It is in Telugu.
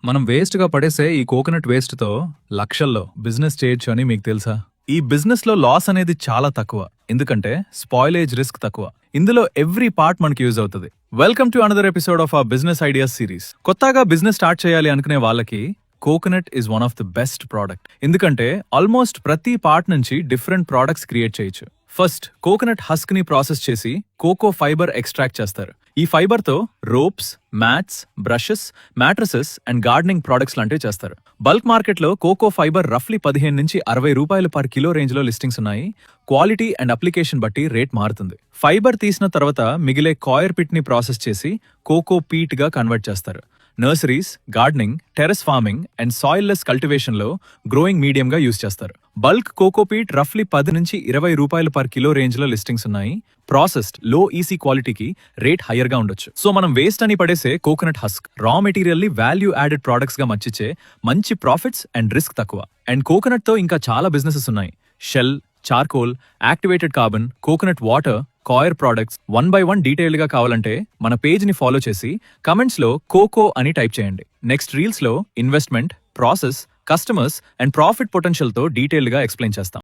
మనం వేస్ట్‌గా పడేసే ఈ కోకోనట్ వేస్ట్‌తో లక్షల్లో బిజినెస్ చేయొచ్చు అని మీకు తెలుసా? ఈ బిజినెస్‌లో లాస్ అనేది చాలా తక్కువ. ఎందుకంటే స్పాయిలేజ్ రిస్క్ తక్కువ. ఇందులో ఎవ్రీ పార్ట్ మనకి యూజ్ అవుతది. Welcome to another episode of our business ideas series. కొత్తగా బిజినెస్ స్టార్ట్ చేయాలి అనుకునే వాళ్ళకి coconut is one of the best product. ఎందుకంటే ఆల్మోస్ట్ ప్రతి పార్ట్ నుంచి డిఫరెంట్ ప్రొడక్ట్స్ క్రియేట్ చేయొచ్చు. ఫస్ట్ కోకోనట్ హస్క్ ని ప్రాసెస్ చేసి కోకో ఫైబర్ ఎక్స్ట్రాక్ట్ చేస్తారు. ఈ ఫైబర్ తో ropes, mats, brushes, mattresses and gardening products లాంటివి చేస్తారు. బల్క్ మార్కెట్ లో కోకో ఫైబర్ రఫ్లీ 15 నుంచి 60 రూపాయలు పర్ కిలో రేంజ్ లో లిస్టింగ్స్ ఉన్నాయి. క్వాలిటీ అండ్ అప్లికేషన్ బట్టి రేట్ మారుతుంది. ఫైబర్ తీసిన తర్వాత మిగిలే కాయర్ పిట్ ని ప్రాసెస్ చేసి కోకో పీట్ గా కన్వర్ట్ చేస్తారు. Nurseries, gardening, terrace farming and soil less cultivation లో గ్రోయింగ్ మీడియం గా యూజ్ చేస్తారు. బల్క్ కోకోపీట్ రఫ్లీ 10 నుంచి 20 రూపాయలు పర్ కిలో రేంజ్ లో లిస్టింగ్స్ ఉన్నాయి. ప్రాసెస్డ్ లో ఈసీ క్వాలిటీకి రేట్ హైయర్ గా ఉండొచ్చు. సో మనం వేస్ట్ అని పడేసే కోకోనట్ హస్క్ రా మెటీరియల్ ని వాల్యూ యాడెడ్ ప్రొడక్ట్స్ గా మర్చిచ్చే మంచి ప్రాఫిట్స్ అండ్ రిస్క్ తక్కువ. అండ్ కోకోనట్ తో ఇంకా చాలా బిజినెసెస్ ఉన్నాయి. Shell, charcoal, activated carbon, coconut water, coir products 1 by 1 detail గా కావాలంటే మన పేజ్ ని ఫాలో చేసి కమెంట్స్ లో కోకో అని టైప్ చేయండి. నెక్స్ట్ రీల్స్ లో investment, process, customers and profit potential తో డీటెయిల్ గా ఎక్స్ప్లెయిన్ చేస్తాం.